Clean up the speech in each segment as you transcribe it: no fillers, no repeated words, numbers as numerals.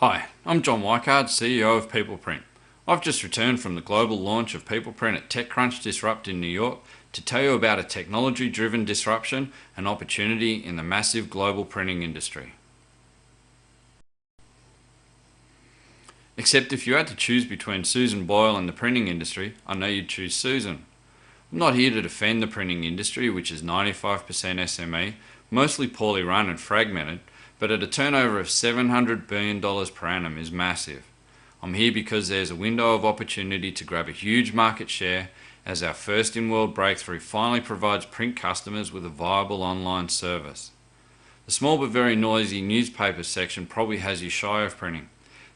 Hi, I'm John Weikard, CEO of PeoplePRINT. I've just returned from the global launch of PeoplePRINT at TechCrunch Disrupt in New York to tell you about a technology-driven disruption and opportunity in the massive global printing industry. Except if you had to choose between Susan Boyle and the printing industry, I know you'd choose Susan. I'm not here to defend the printing industry, which is 95% SME, mostly poorly run and fragmented, but at a turnover of $700 billion per annum is massive. I'm here because there's a window of opportunity to grab a huge market share as our first in-world breakthrough finally provides print customers with a viable online service. The small but very noisy newspaper section probably has you shy of printing.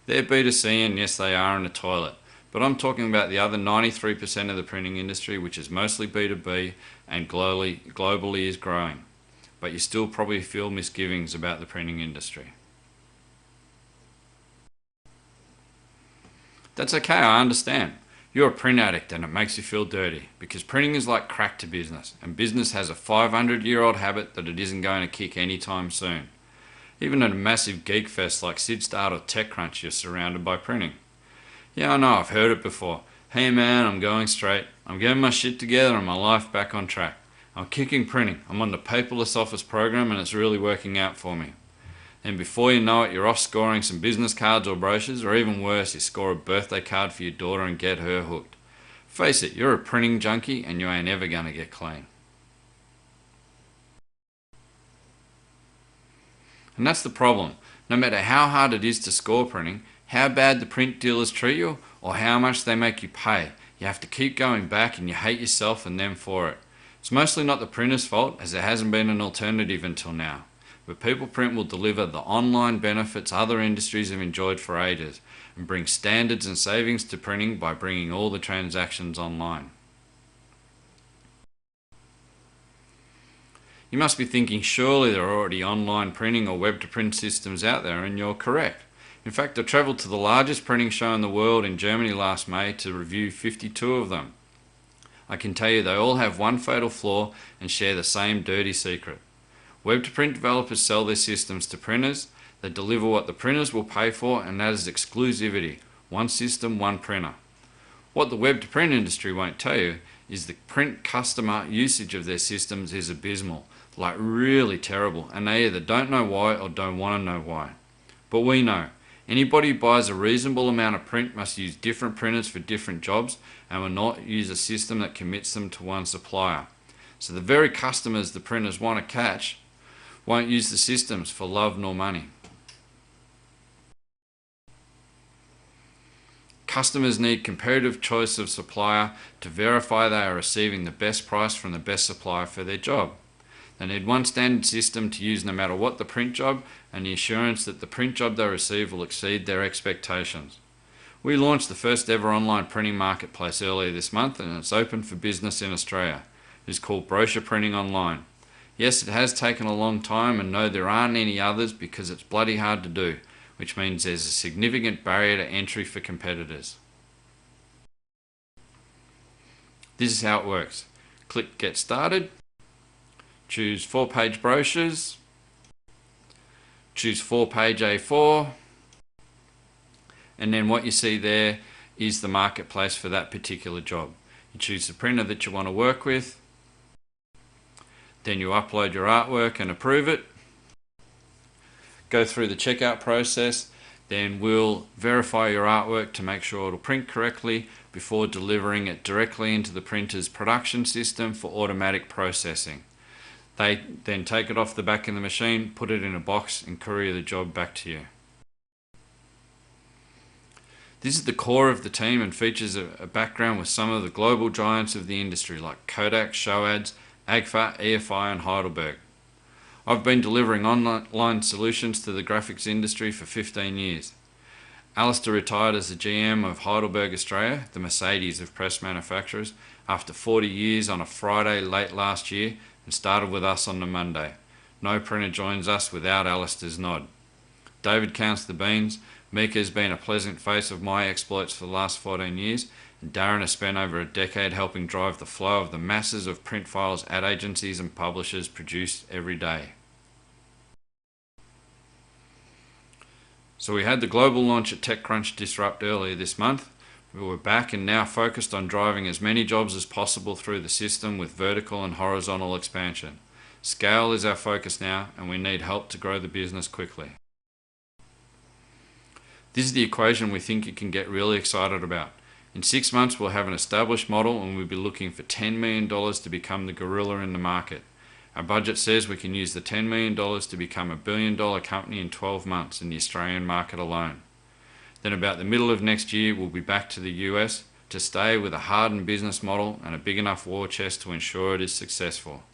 They're B2C, and yes, they are in the toilet. But I'm talking about the other 93% of the printing industry, which is mostly B2B and globally is growing. But you still probably feel misgivings about the printing industry. That's okay, I understand. You're a print addict and it makes you feel dirty, because printing is like crack to business, and business has a 500-year-old habit that it isn't going to kick anytime soon. Even at a massive geek fest like Sydstart or TechCrunch, you're surrounded by printing. Yeah, I know, I've heard it before. Hey man, I'm going straight. I'm getting my shit together and my life back on track. I'm kicking printing. I'm on the paperless office program and it's really working out for me. And before you know it, you're off scoring some business cards or brochures, or even worse, you score a birthday card for your daughter and get her hooked. Face it, you're a printing junkie and you ain't ever gonna get clean. And that's the problem. No matter how hard it is to score printing, how bad the print dealers treat you, or how much they make you pay, you have to keep going back and you hate yourself and them for it. It's mostly not the printer's fault, as there hasn't been an alternative until now. But PeoplePRINT will deliver the online benefits other industries have enjoyed for ages and bring standards and savings to printing by bringing all the transactions online. You must be thinking surely there are already online printing or web-to-print systems out there, and you're correct. In fact, I travelled to the largest printing show in the world in Germany last May to review 52 of them. I can tell you they all have one fatal flaw and share the same dirty secret. Web-to-print developers sell their systems to printers. They deliver what the printers will pay for, and that is exclusivity. One system, one printer. What the web-to-print industry won't tell you is the print customer usage of their systems is abysmal, like really terrible, and they either don't know why or don't want to know why. But we know. Anybody who buys a reasonable amount of print must use different printers for different jobs and will not use a system that commits them to one supplier. So the very customers the printers want to catch won't use the systems for love nor money. Customers need comparative choice of supplier to verify they are receiving the best price from the best supplier for their job. They need one standard system to use no matter what the print job, and the assurance that the print job they receive will exceed their expectations. We launched the first ever online printing marketplace earlier this month, and it's open for business in Australia. It is called Brochure Printing Online. Yes, it has taken a long time, and no, there aren't any others because it's bloody hard to do, which means there's a significant barrier to entry for competitors. This is how it works. Click Get Started. Choose 4-page brochures, choose 4-page A4, and then what you see there is the marketplace for that particular job. You choose the printer that you want to work with, then you upload your artwork and approve it, go through the checkout process, then we'll verify your artwork to make sure it'll print correctly before delivering it directly into the printer's production system for automatic processing. They then take it off the back of the machine, put it in a box and courier the job back to you. This is the core of the team and features a background with some of the global giants of the industry like Kodak, Shoads, Agfa, EFI and Heidelberg. I've been delivering online solutions to the graphics industry for 15 years. Alistair retired as the GM of Heidelberg Australia, the Mercedes of press manufacturers, after 40 years on a Friday late last year, and started with us on the Monday. No printer joins us without Alistair's nod. David counts the beans. Mika has been a pleasant face of my exploits for the last 14 years, and Darren has spent over a decade helping drive the flow of the masses of print files ad agencies and publishers produce every day. So we had the global launch at TechCrunch Disrupt earlier this month. We were back and now focused on driving as many jobs as possible through the system with vertical and horizontal expansion. Scale is our focus now, and we need help to grow the business quickly. This is the equation we think you can get really excited about. In 6 months we'll have an established model and we'll be looking for $10 million to become the gorilla in the market. Our budget says we can use the $10 million to become a $1 billion company in 12 months in the Australian market alone. Then about the middle of next year we'll be back to the US to stay with a hardened business model and a big enough war chest to ensure it is successful.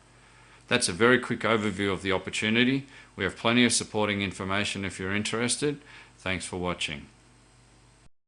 That's a very quick overview of the opportunity. We have plenty of supporting information if you're interested. Thanks for watching.